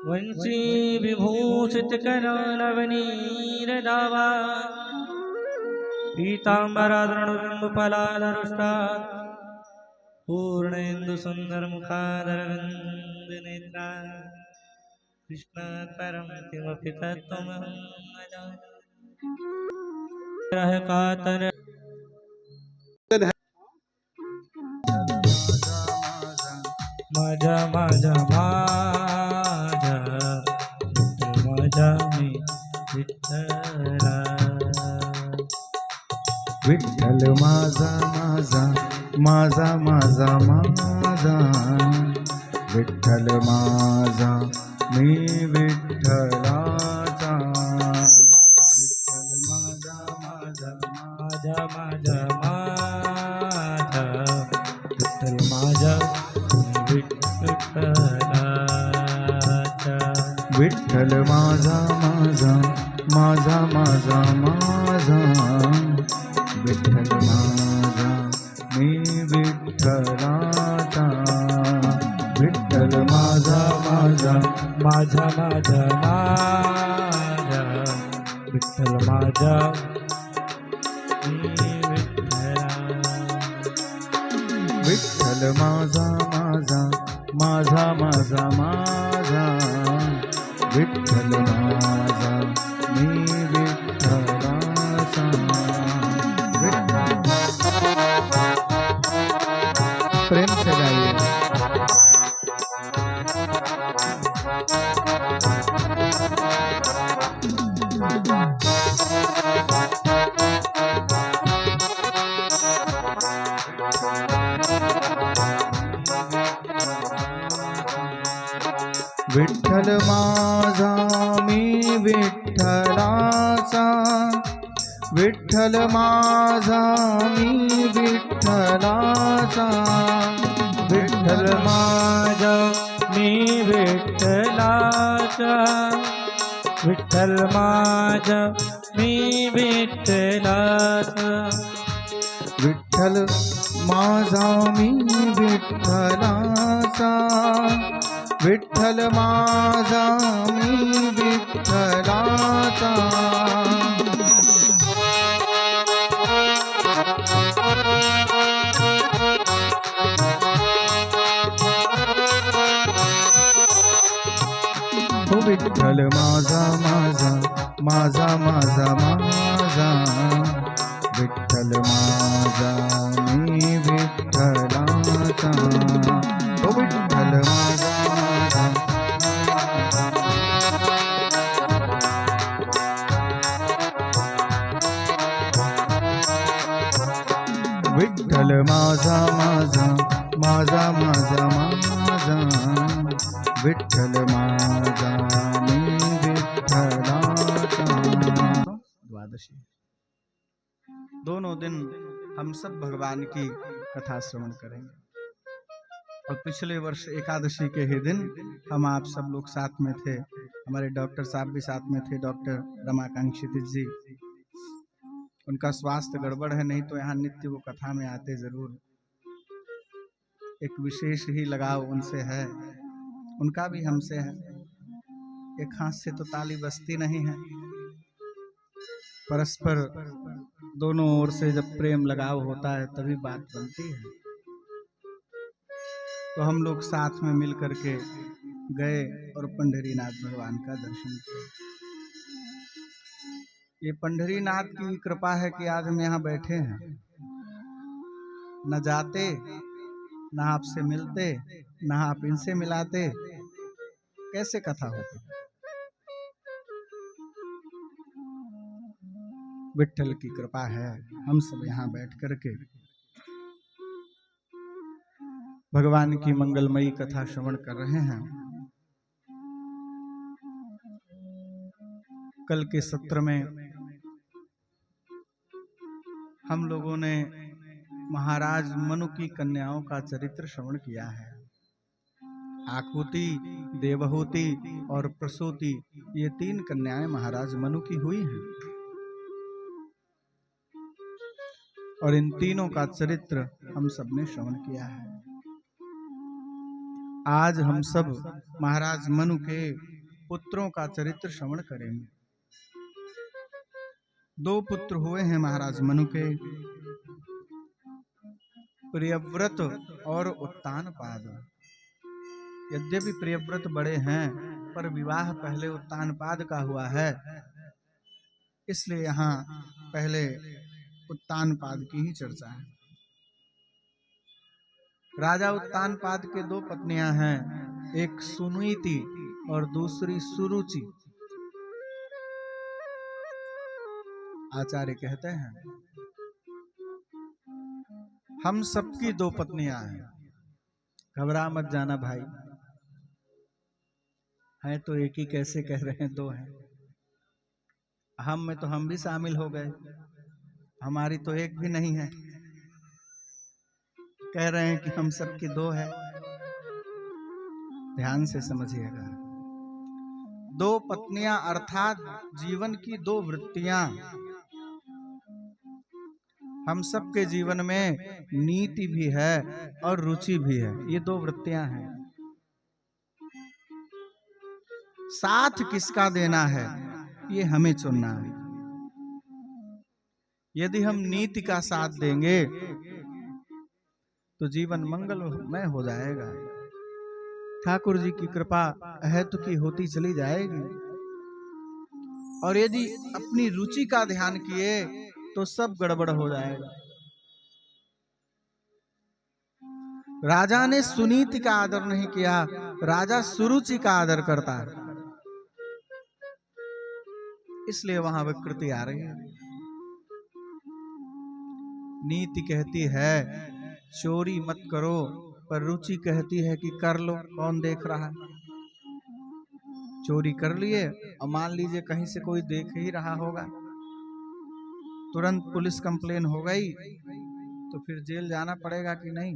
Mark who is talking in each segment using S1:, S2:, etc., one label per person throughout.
S1: वंशी विभूषित करनवनीर दावा पीतांबराधरुष्टा पूर्णेन्दु सुंदर मुखादरविंद नेत्रा कृष्णात् परं किमपि तत्त्वमहं न जाने कातर माझा माझा माझा माझा मी विठ्ठला
S2: विठ्ठल माझा माझा माझा माझा माझा विठ्ठल माझा मी विठ्ठलाचा
S1: विठ्ठल माझा माझा माझा माझा माझा विठ्ठल माझा विठ्ठलाचा
S2: विठ्ठल माझा माझा माझा माझा माझा विठ्ठल माझा मी विठ्ठलाचा विठ्ठल माझा माझा
S1: माझा माझा माझा विठ्ठल माझा मी विठ्ठला
S2: विठ्ठल माझा माझा माझा माझा माझा विठ्ठल माझा मी विठ्ठलाचा प्रेम से गाइए। विठ्ठल माझा मी विठ्ठलाचा विठ्ठल माझा मी विठ्ठलाचा
S1: विठ्ठल माझा मी विठ्ठलाचा विठ्ठल माझा मी विठ्ठलाचा
S2: विठ्ठल माझा मी विठ्ठलाचा विठ्ठल माझा मी विठ्ठलाचा हो विठ्ठल माझा माझा माझा माझा माझा विठ्ठल माझा मी विठ्ठलाचा हो विठ्ठल माझा माझा विठ्ठल माझा माझा माझा माझा माझा विठ्ठल माझा मी विठ्ठलाचा। द्वादशी दोनों दिन हम सब भगवान की कथा श्रवण करेंगे और पिछले वर्ष एकादशी के ही दिन हम आप सब लोग साथ में थे, हमारे डॉक्टर साहब भी साथ में थे, डॉक्टर रमाकांक्षी जी। उनका स्वास्थ्य गड़बड़ है, नहीं तो यहाँ नित्य वो कथा में आते जरूर। एक विशेष ही लगाव उनसे है, उनका भी हमसे है। एक हाथ से तो ताली बजती नहीं है, परस्पर दोनों ओर से जब प्रेम लगाव होता है तभी बात बनती है। तो हम लोग साथ में मिल करके गए और पंढरीनाथ भगवान का दर्शन किया। ये पंढरीनाथ की कृपा है कि आज हम यहाँ बैठे हैं। न जाते, न आपसे मिलते, न आप इनसे मिलाते, कैसे कथा होती। विठ्ठल की कृपा है, हम सब यहाँ बैठ करके भगवान की मंगलमयी कथा श्रवण कर रहे हैं। कल के सत्र में हम लोगों ने महाराज मनु की कन्याओं का चरित्र श्रवण किया है। आकुति, देवहूति और प्रसूति, ये तीन कन्याएं महाराज मनु की हुई हैं और इन तीनों का चरित्र हम सब ने श्रवण किया है। आज हम सब महाराज मनु के पुत्रों का चरित्र श्रवण करेंगे। 2 पुत्र हुए हैं महाराज मनु के, प्रियव्रत और उत्तानपाद। यद्यपि प्रियव्रत बड़े हैं, पर विवाह पहले उत्तानपाद का हुआ है, इसलिए यहाँ पहले उत्तानपाद की ही चर्चा है। राजा उत्तानपाद के 2 पत्नियां हैं, एक सुनीति और दूसरी सुरुचि। आचार्य कहते हैं हम सबकी 2 पत्नियां हैं, घबरा मत जाना भाई, है तो एक ही, कैसे कह रहे हैं 2 हैं। हम में तो हम भी शामिल हो गए, हमारी तो एक भी नहीं है, कह रहे हैं कि हम सबकी 2 है। ध्यान से समझिएगा, 2 पत्नियां अर्थात जीवन की 2 वृत्तियां। हम सबके जीवन में नीति भी है और रुचि भी है, ये 2 वृत्तियां हैं। साथ किसका देना है ये हमें चुनना है। यदि हम नीति का साथ देंगे तो जीवन मंगलमय हो जाएगा, ठाकुर जी की कृपा अहेतु की होती चली जाएगी। और यदि अपनी रुचि का ध्यान किए तो सब गड़बड़ हो जाएगा। राजा ने सुनीति का आदर नहीं किया, राजा सुरुचि का आदर करता है, इसलिए वहां विकृति आ रही है। नीति कहती है चोरी मत करो, पर रुचि कहती है कि कर लो, कौन देख रहा है। चोरी कर लिए और मान लीजिए कहीं से कोई देख ही रहा होगा, तुरंत पुलिस कंप्लेन हो गई तो फिर जेल जाना पड़ेगा कि नहीं।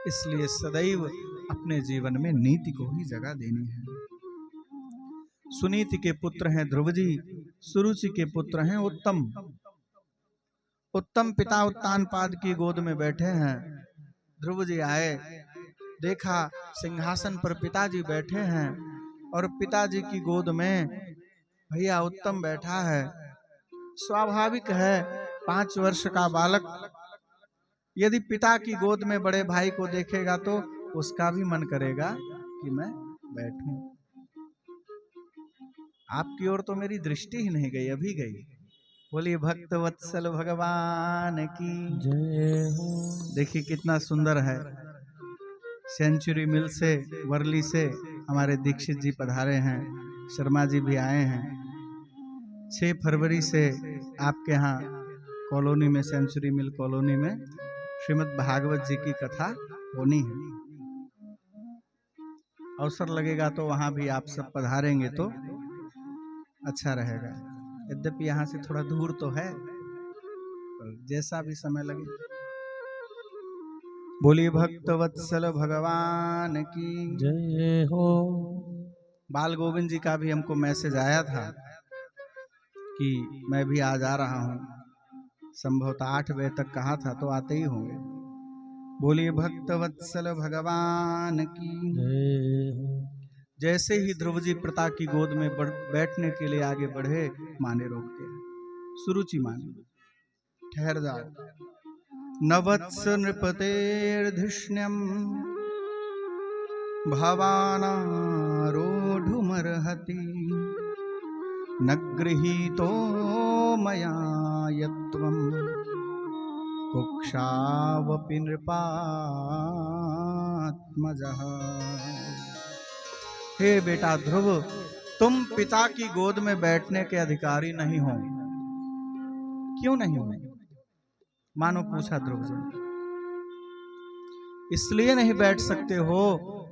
S2: इसलिए सदैव अपने जीवन में नीति को ही जगह देनी है। सुनीति के पुत्र हैं ध्रुव जी, सुरुचि के पुत्र हैं उत्तम। उत्तम पिता उत्तानपाद की गोद में बैठे हैं। ध्रुव जी आए, देखा सिंहासन पर पिताजी बैठे हैं और पिताजी की गोद में भैया उत्तम बैठा है। स्वाभाविक है 5 वर्ष का बालक यदि पिता की गोद में बड़े भाई को देखेगा तो उसका भी मन करेगा कि मैं बैठूं। आपकी ओर तो मेरी दृष्टि ही नहीं गई, अभी गई। बोलिए भक्त वत्सल भगवान की
S1: जय हो।
S2: देखिए कितना सुंदर है। सेंचुरी मिल से, वर्ली से हमारे दीक्षित जी पधारे हैं, शर्मा जी भी आए हैं। 6 फरवरी से आपके यहाँ कॉलोनी में, सेंचुरी मिल कॉलोनी में श्रीमद् भागवत जी की कथा होनी है। अवसर लगेगा तो वहां भी आप सब पधारेंगे तो अच्छा रहेगा। यद्यपि यहाँ से थोड़ा दूर तो है, पर जैसा भी समय लगे। बोलिए भक्त वत्सल भगवान की
S1: जय हो।
S2: बाल गोविंद जी का भी हमको मैसेज आया था कि मैं भी आज आ रहा हूँ, संभवतः 8 बजे तक कहा था, तो आते ही होंगे। बोलिए भक्त वत्सल भगवान की
S1: जय हो।
S2: जैसे ही ध्रुव जी पिता की गोद में बैठने के लिए आगे बढ़े, माँ ने रोक दिया। सुरुचि माने ठहर जाओ। नवत्स नृपतेर्धिष्ण्यम भवानारूढुमर्हति न गृहीतो मया यत्त्वं कुक्षावपि नृपात्मजः। हे बेटा ध्रुव, तुम पिता की गोद में बैठने के अधिकारी नहीं हो। क्यों नहीं हो? मानो पूछा ध्रुव जी। इसलिए नहीं बैठ सकते हो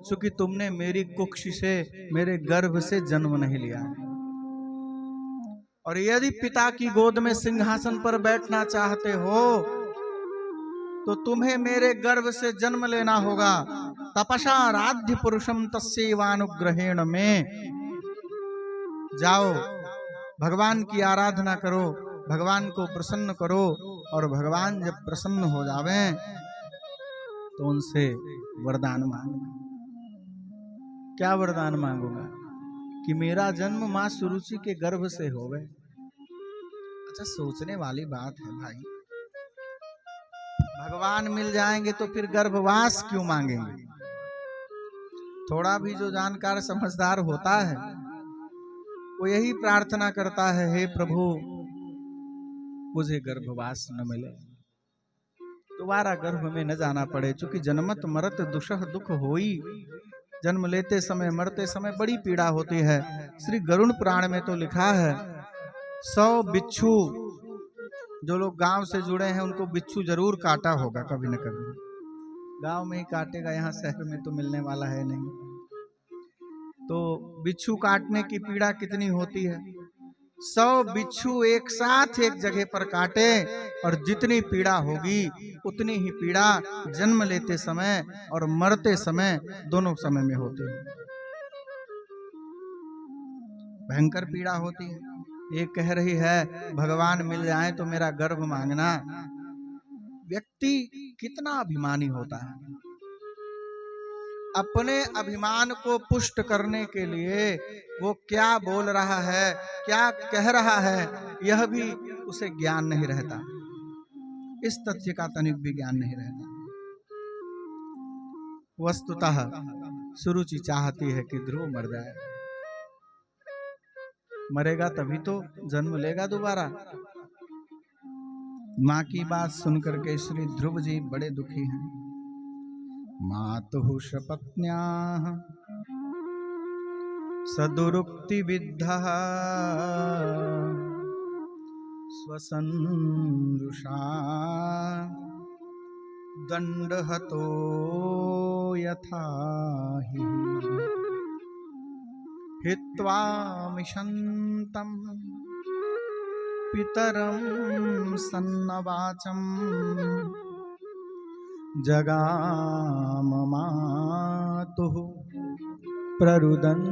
S2: क्योंकि तुमने मेरी कुक्ष से, मेरे गर्भ से जन्म नहीं लिया। और यदि पिता की गोद में सिंहासन पर बैठना चाहते हो तो तुम्हें मेरे गर्भ से जन्म लेना होगा। तपसा आराध्य पुरुषम तस्यैवानुग्रहेण में। जाओ, भगवान की आराधना करो, भगवान को प्रसन्न करो, और भगवान जब प्रसन्न हो जावें तो उनसे वरदान मांगो। क्या वरदान मांगूंगा कि मेरा जन्म मां सुरुचि के गर्भ से होवे। अच्छा, सोचने वाली बात है भाई, भगवान मिल जाएंगे तो फिर गर्भवास क्यों मांगेंगे? थोड़ा भी जो जानकार समझदार होता है वो यही प्रार्थना करता है, हे प्रभु मुझे गर्भवास न मिले, दोबारा गर्भ में न जाना पड़े। चूंकि जन्मत मरत दुषह दुख होई, जन्म लेते समय मरते समय बड़ी पीड़ा होती है। श्री गरुड़ पुराण में तो लिखा है 100 बिच्छू, जो लोग गांव से जुड़े हैं उनको बिच्छू जरूर काटा होगा कभी न कभी, गांव में ही काटेगा, यहाँ शहर में तो मिलने वाला है नहीं। तो बिच्छू काटने की पीड़ा कितनी होती है। 100 बिच्छू एक साथ एक जगह पर काटे और जितनी पीड़ा होगी उतनी ही पीड़ा जन्म लेते समय और मरते समय दोनों समय में होती है। भयंकर पीड़ा होती है। ये कह रही है भगवान मिल जाए तो मेरा गर्भ मांगना। व्यक्ति कितना अभिमानी होता है, अपने अभिमान को पुष्ट करने के लिए वो क्या बोल रहा है, क्या कह रहा है, यह भी उसे ज्ञान नहीं रहता। इस तथ्य का तनिक भी ज्ञान नहीं रहता। वस्तुतः सुरुचि चाहती है कि ध्रुव मर जाए, मरेगा तभी तो जन्म लेगा दोबारा। माँ की बात सुनकर के श्री ध्रुव जी बड़े दुखी हैं। मातुः सपत्न्याः सदुरुक्ति विद्धः स्वसंरुषा दंडहतो यथा हि हित्वा मिषन्तं पितरं सन्नवाचं जगाम मातुः प्ररुदन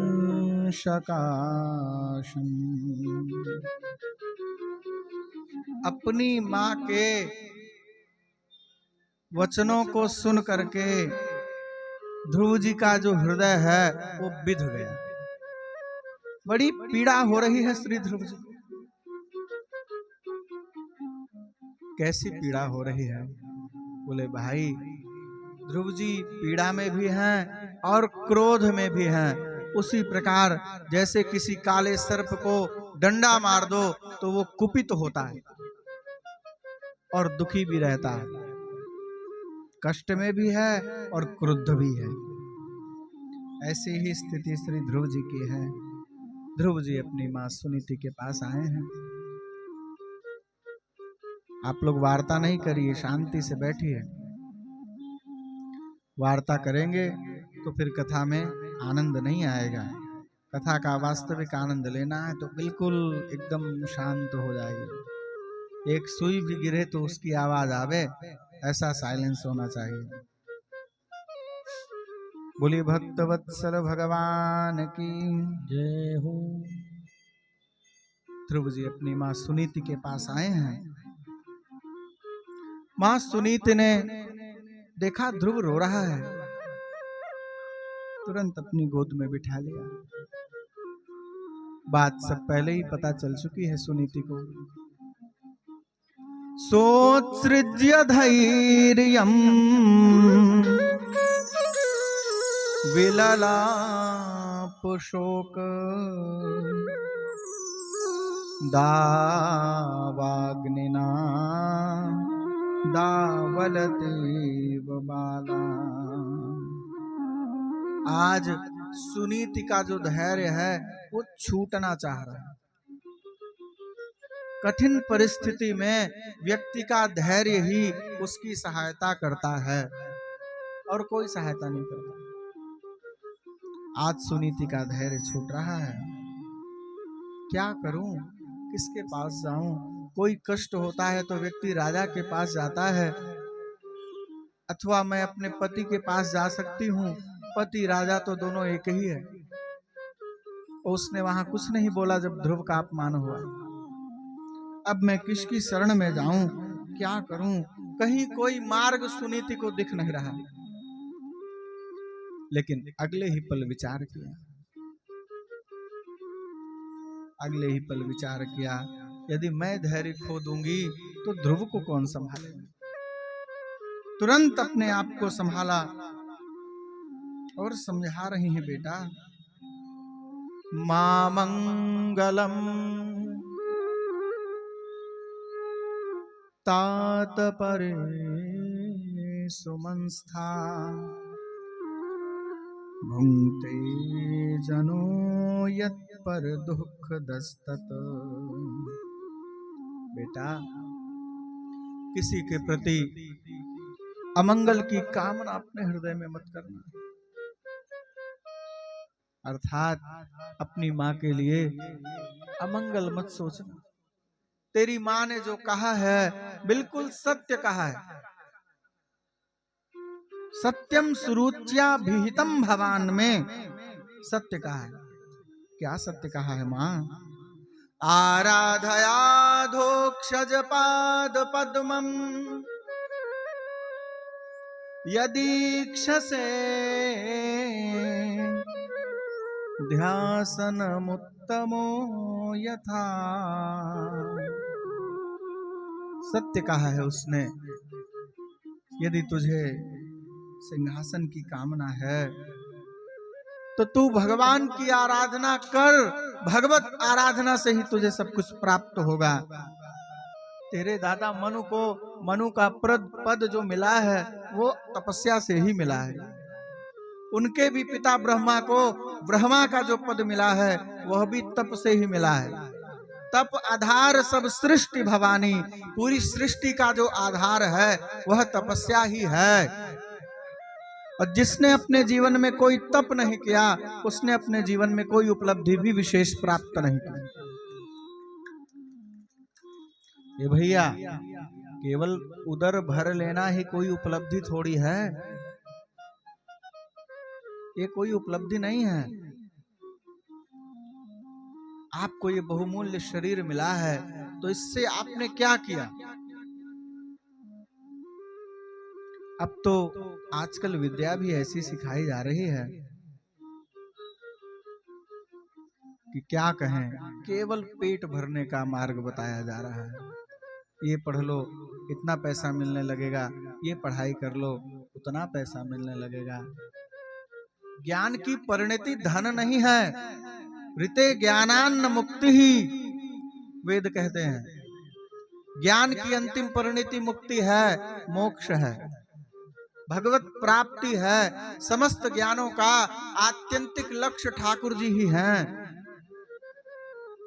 S2: सकाशम्। अपनी माँ के वचनों को सुन करके ध्रुव जी का जो हृदय है वो बिध गया। बड़ी पीड़ा हो रही है श्री ध्रुव जी। कैसी पीड़ा हो रही है? बोले भाई ध्रुव जी पीड़ा में भी हैं और क्रोध में भी हैं। उसी प्रकार जैसे किसी काले सर्प को डंडा मार दो तो वो कुपित होता है और दुखी भी रहता है, कष्ट में भी है और क्रुद्ध भी है। ऐसी ही स्थिति श्री ध्रुव जी की है। ध्रुव जी अपनी मां सुनीति के पास आए हैं। आप लोग वार्ता नहीं करिए, शांति से बैठिए। वार्ता करेंगे तो फिर कथा में आनंद नहीं आएगा। कथा का वास्तविक आनंद लेना है तो बिल्कुल एकदम शांत हो जाइए। एक सुई भी गिरे तो उसकी आवाज आवे, ऐसा साइलेंस होना चाहिए। बोलिए भक्तवत्सल भगवान की
S1: जय हो।
S2: ध्रुव जी अपनी मां सुनीति के पास आए हैं। मां सुनीति ने देखा ध्रुव रो रहा है, तुरंत अपनी गोद में बिठा लिया। बात सब पहले ही पता चल चुकी है सुनीति को। सोत्सृज्य धैर्यम् विललाप शोक दावाग्निना दावलतेव बाला। आज सुनीति का जो धैर्य है वो छूटना चाह रहा है। कठिन परिस्थिति में व्यक्ति का धैर्य ही उसकी सहायता करता है और कोई सहायता नहीं करता। आज सुनीति का धैर्य छूट रहा है। क्या करूं, किसके पास जाऊं? कोई कष्ट होता है तो व्यक्ति राजा के पास जाता है, अथवा मैं अपने पति के पास जा सकती हूँ। पति राजा तो दोनों एक ही है। उसने वहां कुछ नहीं बोला जब ध्रुव का अपमान हुआ। अब मैं किसकी शरण में जाऊं, क्या करूं? कहीं कोई मार्ग सुनीति को दिख नहीं रहा। लेकिन अगले ही पल विचार किया, अगले ही पल विचार किया, यदि मैं धैर्य खो दूंगी तो ध्रुव को कौन संभालेगा। तुरंत अपने आप को संभाला और समझा रही है, बेटा मामंगलम तात परे सुमंस्था भुंक्ते जनो यत् पर दुख दस्तत। बेटा किसी के प्रति अमंगल की कामना अपने हृदय में मत करना, अर्थात अपनी माँ के लिए अमंगल मत सोचना। तेरी माँ ने जो कहा है बिल्कुल सत्य कहा है। सत्यम सुरुच्या विहितम भवान में सत्य कहा है। क्या सत्य कहा है माँ? आराधयाधोक्षज पाद पद्मम यदीक्षसे ध्यासनमुत्तमो यथा। सत्य कहा है उसने, यदि तुझे सिंहासन की कामना है तो तू भगवान की आराधना कर, भगवत आराधना से ही तुझे सब कुछ प्राप्त होगा। तेरे दादा मनु को मनु का पद जो मिला है वो तपस्या से ही मिला है। उनके भी पिता ब्रह्मा को ब्रह्मा का जो पद मिला है वह भी तप से ही मिला है। तप आधार सब सृष्टि भवानी, पूरी सृष्टि का जो आधार है वह तपस्या ही है। और जिसने अपने जीवन में कोई तप नहीं किया उसने अपने जीवन में कोई उपलब्धि भी विशेष प्राप्त नहीं की। ये भैया केवल उदर भर लेना ही कोई उपलब्धि थोड़ी है, ये कोई उपलब्धि नहीं है। आपको ये बहुमूल्य शरीर मिला है तो इससे आपने क्या किया? अब तो आजकल विद्या भी ऐसी सिखाई जा रही है कि क्या कहें, केवल पेट भरने का मार्ग बताया जा रहा है। ये पढ़ लो इतना पैसा मिलने लगेगा, ये पढ़ाई कर लो उतना पैसा मिलने लगेगा। ज्ञान की परिणति धन नहीं है, ऋते ज्ञानान्न मुक्ति ही वेद कहते हैं। ज्ञान की अंतिम परिणति मुक्ति है, मोक्ष है, भगवत प्राप्ति है। समस्त ज्ञानों का आत्यंतिक लक्ष्य ठाकुर जी ही हैं।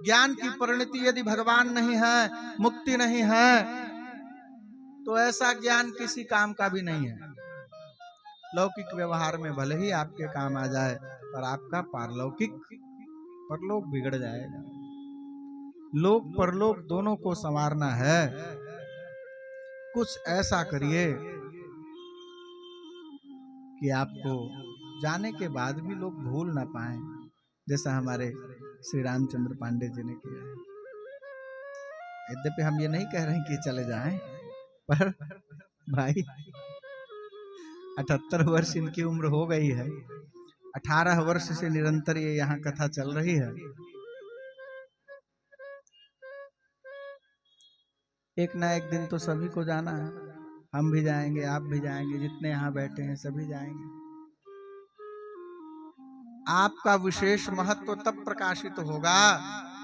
S2: ज्ञान की परिणति यदि भगवान नहीं है, मुक्ति नहीं है, तो ऐसा ज्ञान किसी काम का भी नहीं है। लौकिक व्यवहार में भले ही आपके काम आ जाए पर आपका पारलौकिक परलोक बिगड़ जाएगा। लोक परलोक दोनों को संवारना है। कुछ ऐसा करिए कि आपको जाने के बाद भी लोग भूल ना पाएं, जैसा हमारे श्री रामचंद्र पांडे जी ने किया है। यद्यपि हम ये नहीं कह रहे हैं कि चले जाएं, पर भाई 78 वर्ष इनकी उम्र हो गई है, 18 वर्ष से निरंतर ये यहाँ कथा चल रही है। एक ना एक दिन तो सभी को जाना है, हम भी जाएंगे, आप भी जाएंगे, जितने यहाँ बैठे हैं सभी जाएंगे। आपका विशेष महत्व तब प्रकाशित होगा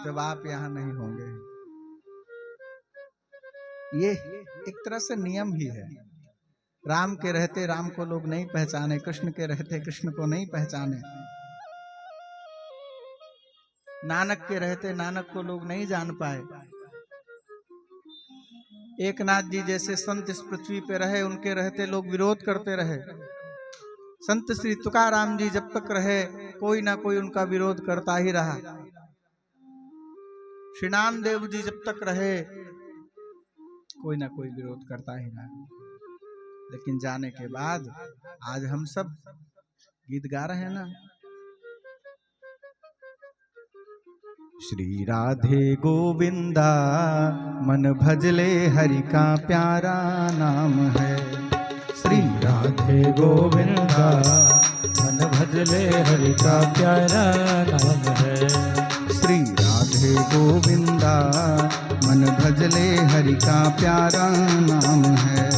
S2: जब आप यहाँ नहीं होंगे। ये एक तरह से नियम ही है। राम के रहते राम को लोग नहीं पहचाने, कृष्ण के रहते कृष्ण को नहीं पहचाने, नानक के रहते नानक को लोग नहीं जान पाए। एक नाथ जी जैसे संत इस पृथ्वी पे रहे, उनके रहते लोग विरोध करते रहे। संत श्री तुकाराम जी जब तक रहे कोई ना कोई उनका विरोध करता ही रहा। श्री नामदेव जी जब तक रहे कोई ना कोई विरोध करता ही रहा। लेकिन जाने के बाद आज हम सब गीत गा रहे हैं ना, श्री राधे गोविंदा मन भजले हरि का प्यारा नाम है। श्री राधे गोविंदा मन
S1: भजले हरि का प्यारा नाम है।
S2: श्री राधे गोविंदा मन भजले हरि का प्यारा नाम है।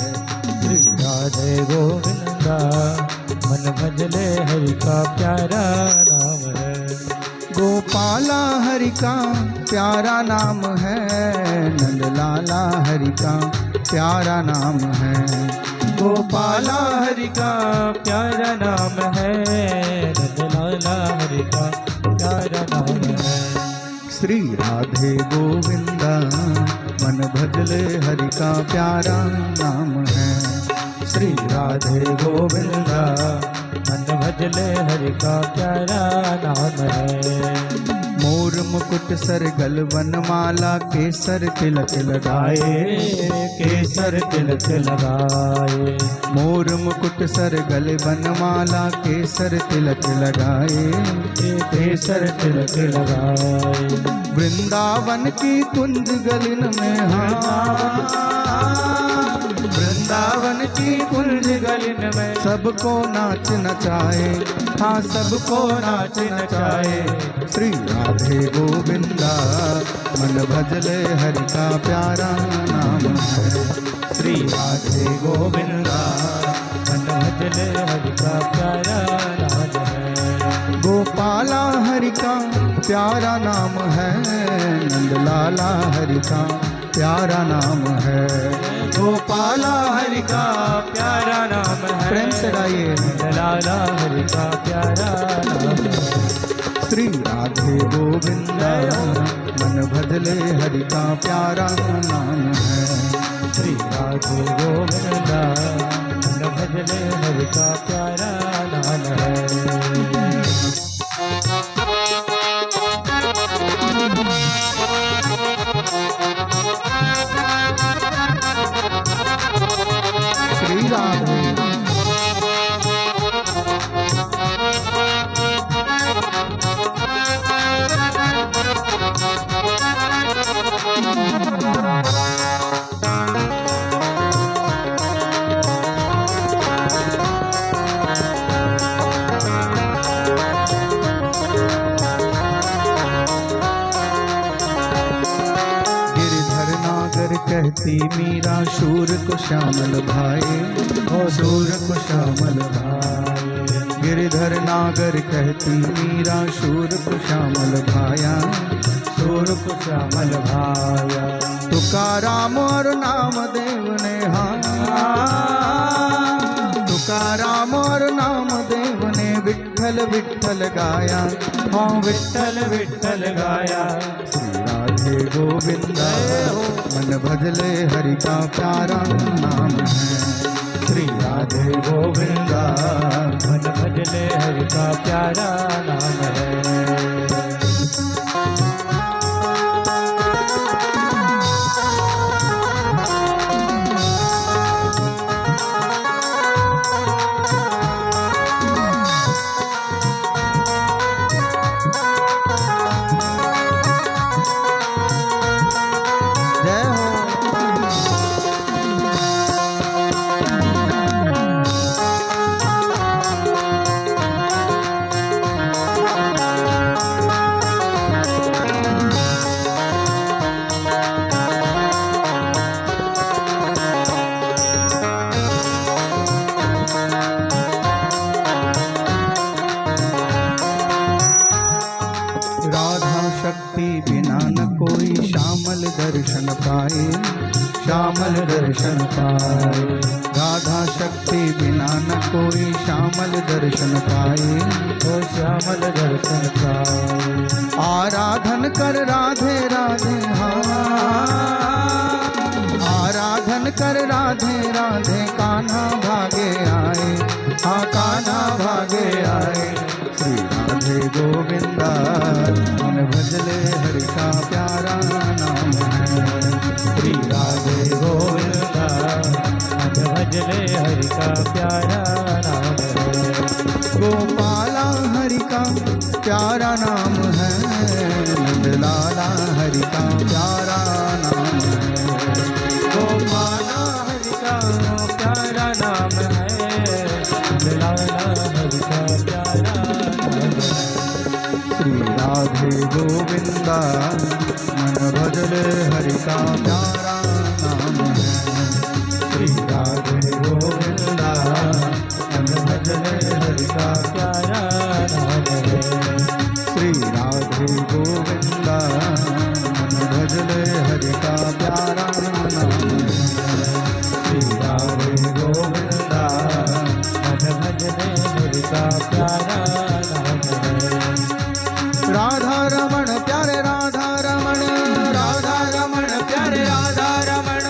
S1: श्री राधे गोविंदा मन भजले हरि का प्यारा नाम है।
S2: गोपाला हरि का प्यारा नाम है, नंदलाला हरि का प्यारा नाम है।
S1: गोपाला हरि का प्यारा नाम है, नंदलाला हरि का प्यारा नाम है।
S2: श्री राधे गोविंदा मन भजले हरि का प्यारा नाम है।
S1: श्री राधे गोविंदा मन भजले हरि का प्यारा नाम है।
S2: मोर मुकुट सर गल वनमाला केसर तिलक लगाए,
S1: केसर तिलक लगाए।
S2: मोर मुकुट सर गल वनमाला केसर तिलक लगाए,
S1: केसर तिलक लगाए।
S2: वृंदावन की कुंज गलिन में वृंदावन की कुंज गलिन में सबको नाच नचाए, हाँ सबको नाच नचाए। श्री राधे गोविंदा मन भजले हरि का प्यारा नाम है।
S1: श्री राधे गोविंदा मन भजले हरि का प्यारा नाम है।
S2: गोपाला हरि का प्यारा नाम है, नंदलाला हरि का प्यारा नाम है।
S1: गोपाला हरि का प्यारा नाम है।
S2: प्रेम से गाइए।
S1: नंदलाला हरि का प्यारा नाम है।
S2: श्री राधे गोविंदा मन भजले हरि का प्यारा नाम है।
S1: श्री राधे गोविंदा मन भजले हरि का प्यारा नाम है।
S2: श्री राधे कहती मीरा शूर को श्यामल भाई, ओ शूर को श्यामल भाई। गिरधर नागर कहती मीरा शूर को श्यामल भाया,
S1: शूर को श्यामल भाया।
S2: तुकाराम और नामदेव ने तुकाराम और नामदेव ने विठ्ठल विठ्ठल गाया, हाँ विठ्ठल विठ्ठल गाया। श्री राधे गोविंदा मन भजले हरि का प्यारा नाम है।
S1: श्री राधे गोविंदा मन भजले हरि का प्यारा नाम है।
S2: शक्ति बिना न कोई श्यामल दर्शन पाए, श्यामल दर्शन पाए। राधा शक्ति बिना न कोई श्यामल दर्शन पाए,
S1: ओ श्यामल दर्शन पाए।
S2: आराधन कर राधे राधे आराधन कर राधे राधे कान्हा भागे आए, हाँ कान्हा भागे आए। श्री राधे गोविंदा मन भजले हरि का प्यारा नाम है।
S1: श्री राधे गोविंदा मन भजले हरि का प्यारा नाम है।
S2: गोपाला हरि का प्यारा नाम है, नंदलाला हरि का प्यारा नाम है।
S1: गोपाला हरि का प्यारा नाम है, नंदलाला हरि का प्यारा
S2: राधे गोविंदा मन भजले हरि का प्यारा नाम है। श्री राधे गोविंदा मन भजले हरि का
S1: प्यारा नाम है।
S2: श्री राधे गोविंदा मन भजले हरि का प्यारा नाम है।
S1: श्री राधे गोविंदा मन भजने हरि का प्यारा नाम है।
S2: राधा रमण प्यारे राधा रमण, राधा रमण प्यारे राधा रमण,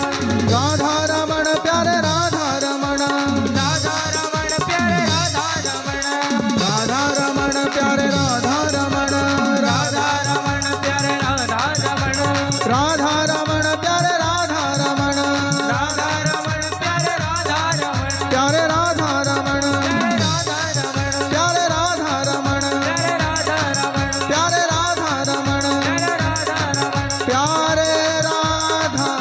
S2: राधा रमण प्यारे राधा रमण, राधा रमण प्यारे राधा रमण, राधा रमण प्यारे राधा रमण, राधा रमण प्यारे राधा रमण, राधा रमण प्यारे राधा रमण, राधा रमण प्यारे राधा रमण, प्यारे राधा रमण, प्यारे राधा रमण, प्यारे राधा रमण, प्यारे राधा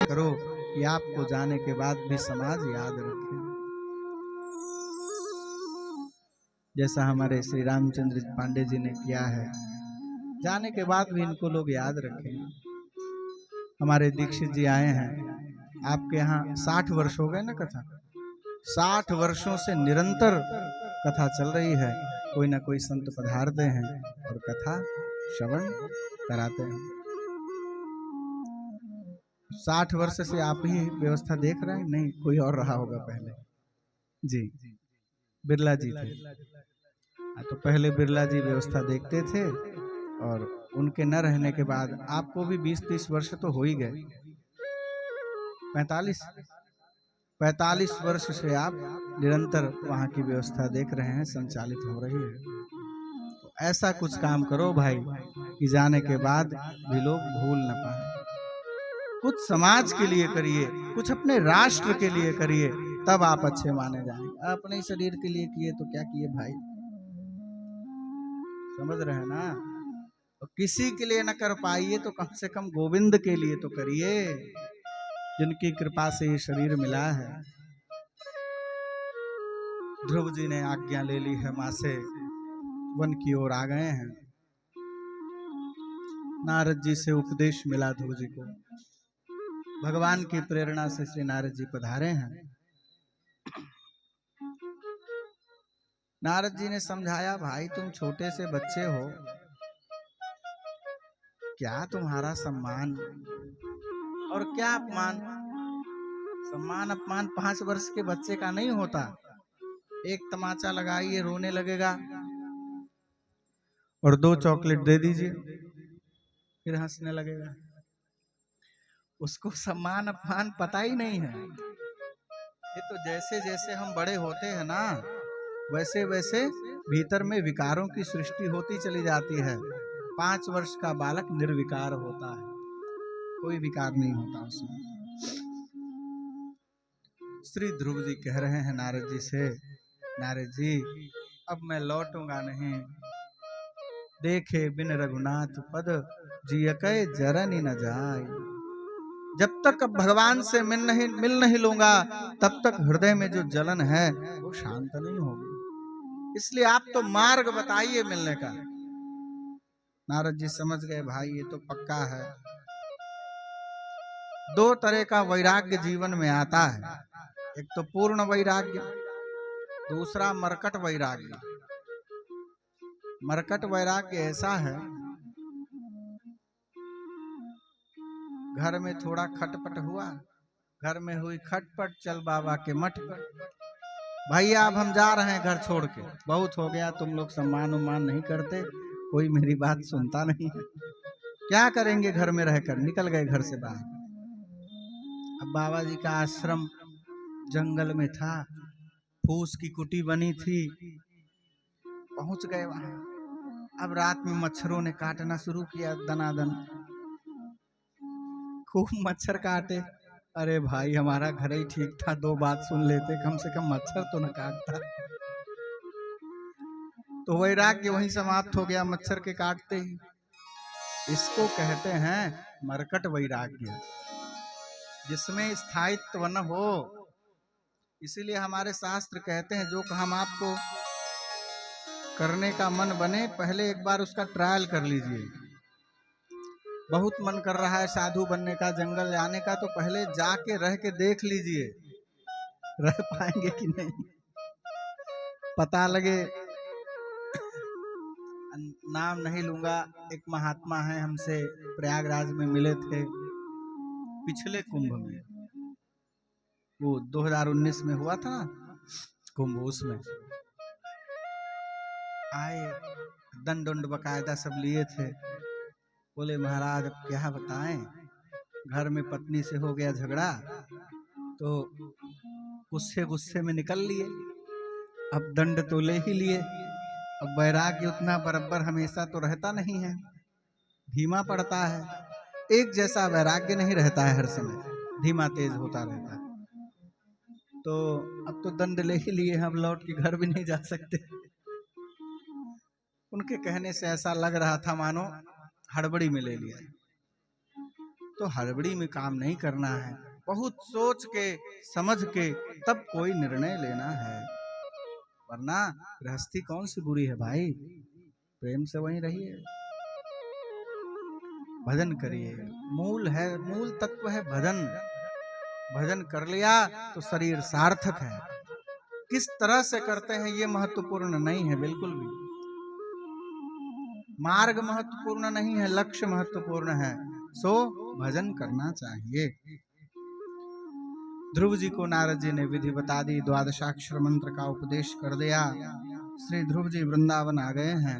S2: करो कि आपको जाने के बाद भी समाज याद रखे, जैसा हमारे श्री रामचंद्र पांडे जी ने किया है। जाने के बाद भी इनको लोग याद रखें। हमारे दीक्षित जी आए हैं, आपके यहाँ 60 वर्ष हो गए ना कथा, 60 वर्षों से निरंतर कथा चल रही है। कोई ना कोई संत पधारते हैं और कथा श्रवण कराते हैं। 60 वर्ष से आप ही व्यवस्था देख रहे हैं? नहीं, कोई और रहा होगा पहले। जी, बिरला जी थे। तो पहले बिरला जी व्यवस्था देखते थे और उनके न रहने के बाद आपको भी 20-30 वर्ष तो हो ही गए। 45 वर्ष से आप निरंतर वहाँ की व्यवस्था देख रहे हैं, संचालित हो रही है। तो ऐसा कुछ काम करो भाई कि जाने के बाद भी लोग भूल न पाए। कुछ समाज के लिए करिए, कुछ अपने राष्ट्र के लिए करिए, तब आप अच्छे माने जाएंगे। अपने शरीर के लिए किए तो क्या किए भाई, समझ रहे हैं ना। तो किसी के लिए न कर पाइए तो कम से कम गोविंद के लिए तो करिए, जिनकी कृपा से ये शरीर मिला है। ध्रुव जी ने आज्ञा ले ली है माँ से, वन की ओर आ गए हैं। नारद जी से उपदेश मिला ध्रुव जी को, भगवान की प्रेरणा से श्री नारद जी पधारे हैं। नारद जी ने समझाया, भाई तुम छोटे से बच्चे हो, क्या तुम्हारा सम्मान और क्या अपमान। सम्मान अपमान 5 वर्ष के बच्चे का नहीं होता। एक तमाचा लगाइए, रोने लगेगा, और 2 चॉकलेट दे दीजिए, फिर हंसने लगेगा। उसको सम्मान अपमान पता ही नहीं है। ये तो जैसे जैसे हम बड़े होते हैं ना, वैसे वैसे भीतर में विकारों की सृष्टि होती चली जाती है। 5 वर्ष का बालक निर्विकार होता है, कोई विकार नहीं होता उसमें। श्री ध्रुव जी कह रहे हैं नारद जी से, नारद जी अब मैं लौटूंगा नहीं, देखे बिन रघुनाथ पद जियकै जरनी न जाय। जब तक अब भगवान से मिल नहीं लूंगा, तब तक हृदय में जो जलन है वो शांत नहीं होगी। इसलिए आप तो मार्ग बताइए मिलने का। नारद जी समझ गए, भाई ये तो पक्का है। 2 तरह का वैराग्य जीवन में आता है, एक तो पूर्ण वैराग्य, दूसरा मरकट वैराग्य। मरकट वैराग्य ऐसा है, घर में थोड़ा खटपट हुआ, घर में हुई खटपट, चल बाबा के मठ पर, भैया अब हम जा रहे हैं घर छोड़ के, बहुत हो गया, तुम लोग सम्मान उम्मान नहीं करते, कोई मेरी बात सुनता नहीं है, क्या करेंगे घर में रहकर। निकल गए घर से बाहर। अब बाबा जी का आश्रम जंगल में था, फूस की कुटी बनी थी, पहुंच गए वहां। अब रात में मच्छरों ने काटना शुरू किया, दनादन खूब मच्छर काटे। अरे भाई हमारा घर ही ठीक था, 2 बात सुन लेते, कम से कम मच्छर तो न काटता। तो वैराग्य वहीं समाप्त हो गया मच्छर के काटते ही। इसको कहते हैं मरकट वैराग्य, जिसमें स्थायित्व न हो। इसीलिए हमारे शास्त्र कहते हैं, जो हम आपको करने का मन बने, पहले एक बार उसका ट्रायल कर लीजिए। बहुत मन कर रहा है साधु बनने का, जंगल जाने का, तो पहले जाके रह के देख लीजिए रह पाएंगे कि नहीं, पता लगे। नाम नहीं लूंगा, एक महात्मा है, हमसे प्रयागराज में मिले थे पिछले कुंभ में, वो 2019 में हुआ था ना कुंभ, उसमें आए, दंड उंड बकायदा सब लिए थे। बोले महाराज अब क्या बताएं, घर में पत्नी से हो गया झगड़ा, तो गुस्से गुस्से में निकल लिए, अब दंड तो ले ही लिए, अब वैराग्य उतना बराबर हमेशा तो रहता नहीं है, धीमा पड़ता है, एक जैसा वैराग्य नहीं रहता है, हर समय धीमा तेज होता रहता है। तो अब तो दंड ले ही लिए, हम लौट के घर भी नहीं जा सकते। उनके कहने से ऐसा लग रहा था मानो हड़बड़ी में ले लिया। तो हड़बड़ी में काम नहीं करना है, बहुत सोच के समझ के तब कोई निर्णय लेना है, वरना गृहस्थी कौन सी बुरी है भाई, प्रेम से वहीं रहिए, भजन करिए, मूल है, मूल तत्व है भजन। भजन कर लिया तो शरीर सार्थक है। किस तरह से करते हैं ये महत्वपूर्ण नहीं है, बिल्कुल भी मार्ग महत्वपूर्ण नहीं है, लक्ष्य महत्वपूर्ण है। सो भजन करना चाहिए। ध्रुव जी को नारद जी ने विधि बता दी, द्वादशाक्षर मंत्र का उपदेश कर दिया। श्री ध्रुव जी वृंदावन आ गए हैं,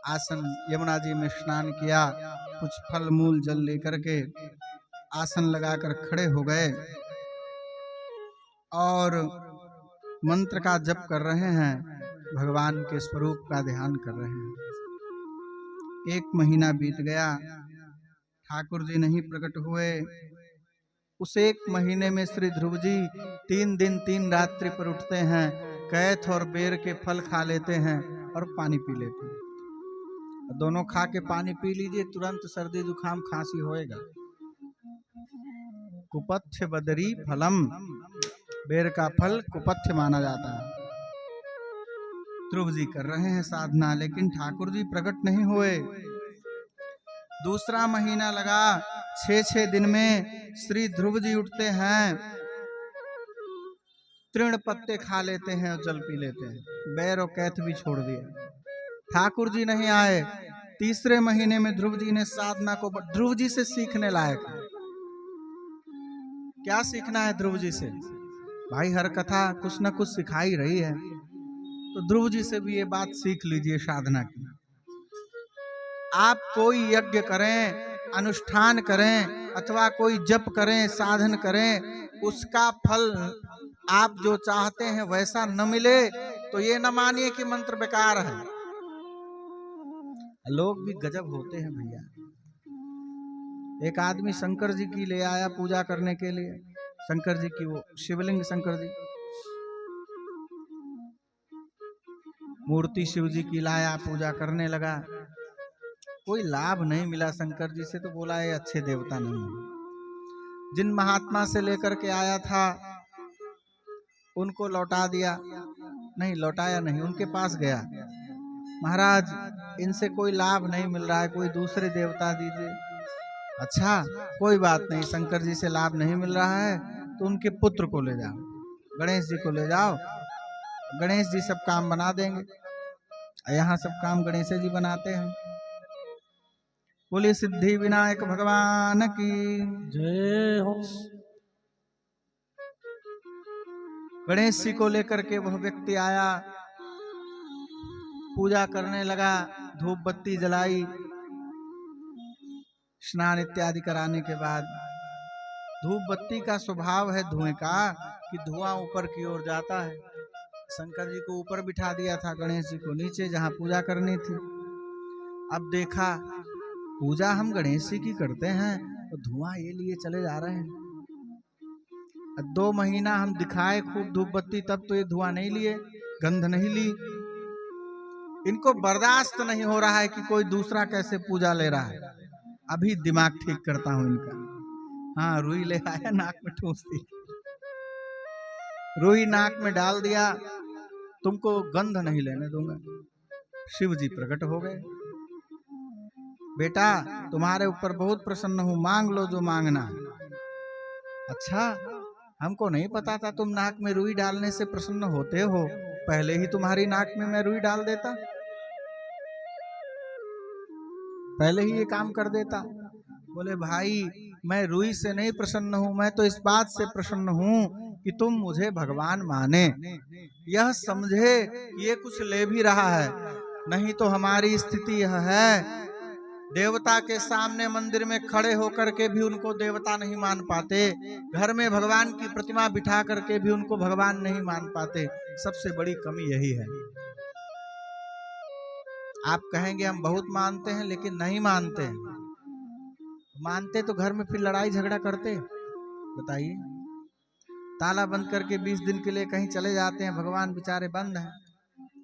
S2: आसन यमुना जी में स्नान किया, कुछ फल मूल जल लेकर के आसन लगाकर खड़े हो गए और मंत्र का जप कर रहे हैं, भगवान के स्वरूप का ध्यान कर रहे हैं। 1 महीना बीत गया, ठाकुर जी नहीं प्रकट हुए। उस 1 महीने में श्री ध्रुव जी 3 दिन 3 रात्रि पर उठते हैं, कैथ और बेर के फल खा लेते हैं और पानी पी लेते हैं। दोनों खा के पानी पी लीजिए, तुरंत सर्दी जुकाम खांसी होएगा। कुपथ्य बदरी फलम, बेर का फल कुपथ्य माना जाता है। ध्रुव जी कर रहे हैं साधना, लेकिन ठाकुर जी प्रकट नहीं हुए। दूसरा महीना लगा, 6 दिन में श्री ध्रुव जी उठते हैं, तृण पत्ते खा लेते हैं और जल पी लेते हैं, बैर और कैथ भी छोड़ दिया। ठाकुर जी नहीं आए। तीसरे महीने में ध्रुव जी ने साधना को, ध्रुव जी से सीखने लायक है। क्या सीखना है ध्रुव जी से भाई, हर कथा कुछ न कुछ सिखाई रही है, तो ध्रुव जी से भी ये बात सीख लीजिए साधना की। आप कोई यज्ञ करें, अनुष्ठान करें, अथवा कोई जप करें, साधन करें, उसका फल आप जो चाहते हैं वैसा न मिले तो ये न मानिए कि मंत्र बेकार है। लोग भी गजब होते हैं भैया। एक आदमी शंकर जी की ले आया पूजा करने के लिए, शंकर जी की, वो शिवलिंग शंकर जी, मूर्ति शिव जी की लाया, पूजा करने लगा, कोई लाभ नहीं मिला शंकर जी से, तो बोला ये अच्छे देवता नहीं है। जिन महात्मा से लेकर के आया था उनको लौटा दिया, नहीं लौटाया नहीं, उनके पास गया, महाराज इनसे कोई लाभ नहीं मिल रहा है, कोई दूसरे देवता दीजिए। अच्छा कोई बात नहीं, शंकर जी से लाभ नहीं मिल रहा है तो उनके पुत्र को ले जाओ, गणेश जी को ले जाओ, गणेश जी सब काम बना देंगे। यहाँ सब काम गणेश जी बनाते हैं। बोलिए सिद्धि विनायक भगवान की
S1: जय हो।
S2: गणेश जी को लेकर के वह व्यक्ति आया, पूजा करने लगा, धूप बत्ती जलाई, स्नान इत्यादि कराने के बाद, धूप बत्ती का स्वभाव है धुएं का कि धुआं ऊपर की ओर जाता है। शंकर जी को ऊपर बिठा दिया था, गणेश जी को नीचे जहां पूजा करनी थी। अब देखा पूजा हम गणेश जी की करते हैं तो धुआं ये लिए चले जा रहे हैं। 2 महीना हम दिखाए खूब धूप बत्ती, तब तो ये धुआं नहीं लिए, गंध नहीं ली। इनको बर्दाश्त नहीं हो रहा है कि कोई दूसरा कैसे पूजा ले रहा है। अभी दिमाग ठीक करता हूं इनका। हाँ रुई ले आया, नाक में ठूस दी, रुई नाक में डाल दिया तुमको गंध नहीं लेने दूंगा। शिव जी प्रकट हो गए, बेटा तुम्हारे ऊपर बहुत प्रसन्न हूं, मांग लो जो मांगना है। अच्छा, हमको नहीं पता था तुम नाक में रुई डालने से प्रसन्न होते हो, पहले ही तुम्हारी नाक में मैं रुई डाल देता, पहले ही ये काम कर देता। बोले भाई मैं रुई से नहीं प्रसन्न हूं, मैं तो इस बात से प्रसन्न हूं कि तुम मुझे भगवान माने, यह समझे कि ये कुछ ले भी रहा है। नहीं तो हमारी स्थिति यह है, देवता के सामने मंदिर में खड़े होकर के भी उनको देवता नहीं मान पाते, घर में भगवान की प्रतिमा बिठा करके भी उनको भगवान नहीं मान पाते। सबसे बड़ी कमी यही है। आप कहेंगे हम बहुत मानते हैं, लेकिन नहीं मानते हैं। मानते तो घर में फिर लड़ाई झगड़ा करते, बताइए। ताला बंद करके 20 दिन के लिए कहीं चले जाते हैं, भगवान बेचारे बंद हैं,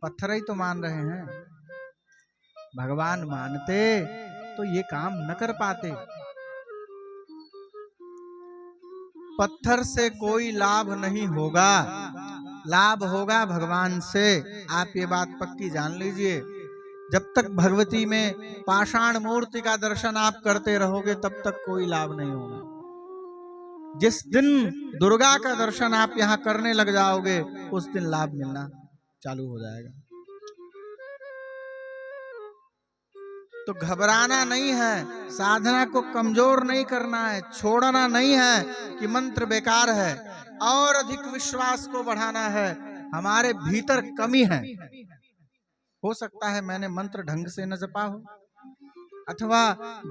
S2: पत्थर ही तो मान रहे हैं। भगवान मानते तो ये काम न कर पाते। पत्थर से कोई लाभ नहीं होगा, लाभ होगा भगवान से। आप ये बात पक्की जान लीजिए। जब तक भगवती में पाषाण मूर्ति का दर्शन आप करते रहोगे तब तक कोई लाभ नहीं होगा। जिस दिन दुर्गा का दर्शन आप यहाँ करने लग जाओगे उस दिन लाभ मिलना चालू हो जाएगा। तो घबराना नहीं है, साधना को कमजोर नहीं करना है, छोड़ना नहीं है कि मंत्र बेकार है, और अधिक विश्वास को बढ़ाना है। हमारे भीतर कमी है, हो सकता है मैंने मंत्र ढंग से न जपा हो, अथवा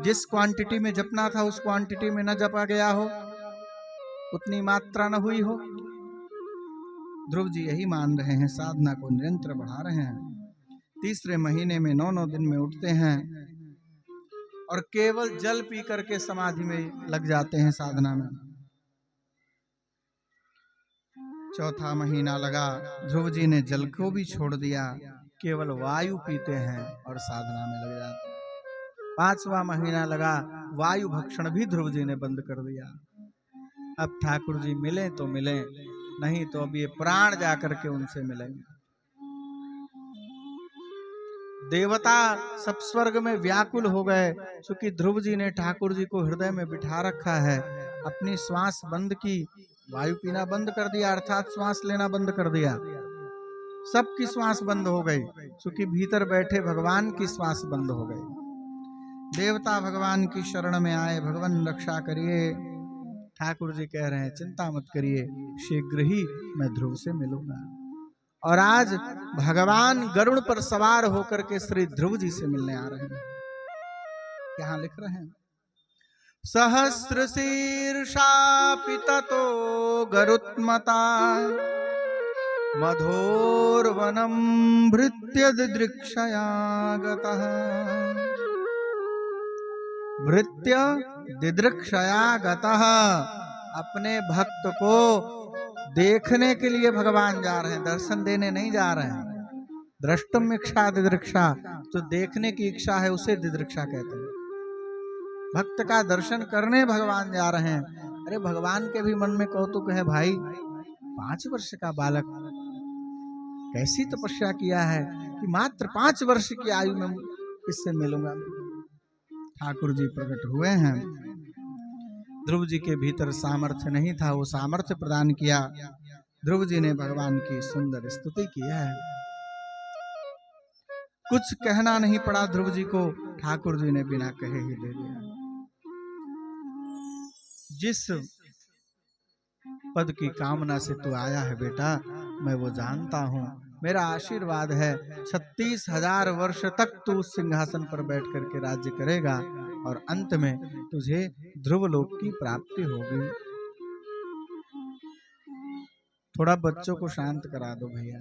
S2: जिस क्वांटिटी में जपना था उस क्वांटिटी में न जपा गया हो, उतनी मात्रा न हुई हो। ध्रुव जी यही मान रहे हैं, साधना को निरंतर बढ़ा रहे हैं। तीसरे महीने में 9 दिन में उठते हैं और केवल जल पी करके समाधि में लग जाते हैं साधना में। चौथा महीना लगा, ध्रुव जी ने जल को भी छोड़ दिया, केवल वायु पीते हैं और साधना में लग जाते हैं। 5वां महीना लगा, वायु भक्षण भी ध्रुव जी ने बंद कर दिया। अब ठाकुर जी मिले तो मिले, नहीं तो अब ये प्राण जाकर के उनसे मिलेंगे। देवता सब स्वर्ग में व्याकुल हो गए, क्योंकि ध्रुव जी ने ठाकुर जी को हृदय में बिठा रखा है। अपनी श्वास बंद की, वायु पीना बंद कर दिया, अर्थात श्वास लेना बंद कर दिया। सबकी श्वास बंद हो गई, क्योंकि भीतर बैठे भगवान की श्वास बंद हो गई। देवता भगवान की शरण में आए, भगवान रक्षा करिए। ठाकुर जी कह रहे हैं चिंता मत करिए, शीघ्र ही मैं ध्रुव से मिलूंगा। और आज भगवान गरुड़ पर सवार होकर के श्री ध्रुव जी से मिलने आ रहे हैं। यहां लिख रहे हैं, सहस्र शीर्षा पिततो गरुत्मता मधोर्वनम भृत्य दिदृक्षया गतः। भृत्य दिदृक्षया गतः, अपने भक्त को देखने के लिए भगवान जा रहे हैं, दर्शन देने नहीं जा रहे हैं। दृष्टुम इच्छा दिदृक्षा, तो देखने की इच्छा है उसे दिदृक्षा कहते हैं। भक्त का दर्शन करने भगवान जा रहे हैं। अरे भगवान के भी मन में कौतुक है, भाई 5 वर्ष का बालक कैसी तपस्या किया है कि मात्र 5 वर्ष की आयु में इससे मिलूंगा। ठाकुर जी प्रकट हुए हैं। ध्रुव जी के भीतर सामर्थ्य नहीं था, वो सामर्थ्य प्रदान किया। ध्रुव जी ने भगवान की सुंदर स्तुति की है। कुछ कहना नहीं पड़ा ध्रुव जी को, ठाकुर जी ने बिना कहे ही दे दिया। जिस पद की कामना से तू आया है बेटा, मैं वो जानता हूँ। मेरा आशीर्वाद है 36,000 वर्ष तक तू उस सिंहासन पर बैठ करके राज्य करेगा और अंत में तुझे ध्रुव लोक की प्राप्ति होगी। थोड़ा बच्चों को शांत करा दो भैया।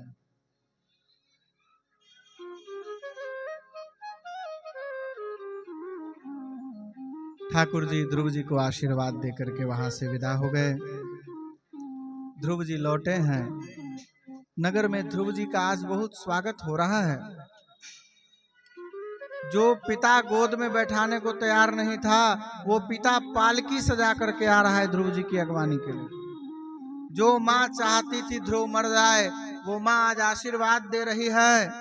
S2: ठाकुर जी ध्रुव जी को आशीर्वाद देकर के वहां से विदा हो गए। ध्रुव जी लौटे हैं। नगर में ध्रुव जी का आज बहुत स्वागत हो रहा है। जो पिता गोद में बैठाने को तैयार नहीं था, वो पिता पालकी सजा करके आ रहा है ध्रुव जी की अगवानी के लिए। जो माँ चाहती थी ध्रुव मर जाए, वो माँ आज आशीर्वाद दे रही है।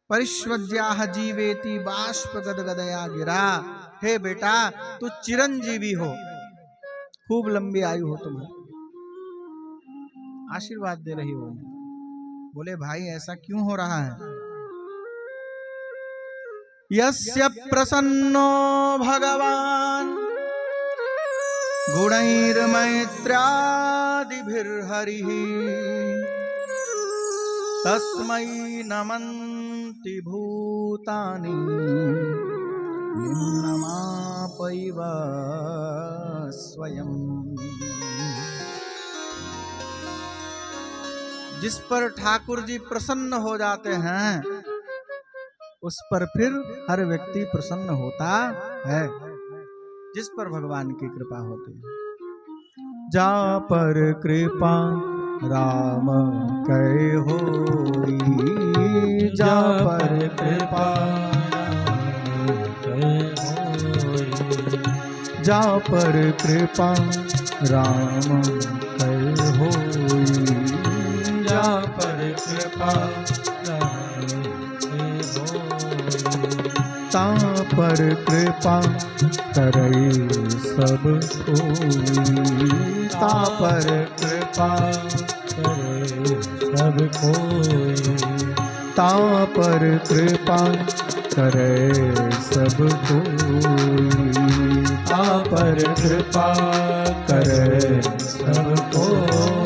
S2: परिष्वज्याह जीवेति बाष्प गदगदया गिरा। हे बेटा, तू चिरंजीवी हो, खूब लंबी आयु हो तुम्हें। आशीर्वाद दे रही हो। बोले भाई ऐसा क्यों हो रहा है? यस्य प्रसन्नो भगवान गुणैर्मैत्र्यादिभिर्हरिः तस्मै नमन्ति भूतानि निम्नमापैव स्वयं। जिस पर ठाकुर जी प्रसन्न हो जाते हैं उस पर फिर हर व्यक्ति प्रसन्न होता है। जिस पर भगवान की कृपा होती है। जा पर कृपा राम कै होई, जा पर कृपा जा पर कृपा राम कै होई,
S1: जा पर कृपा
S2: ता पर कृपा करई सब कोई, ता पर कृपा
S1: करे सब कोई,
S2: ता पर कृपा करे सब कोई, ता पर कृपा करे सब कोई।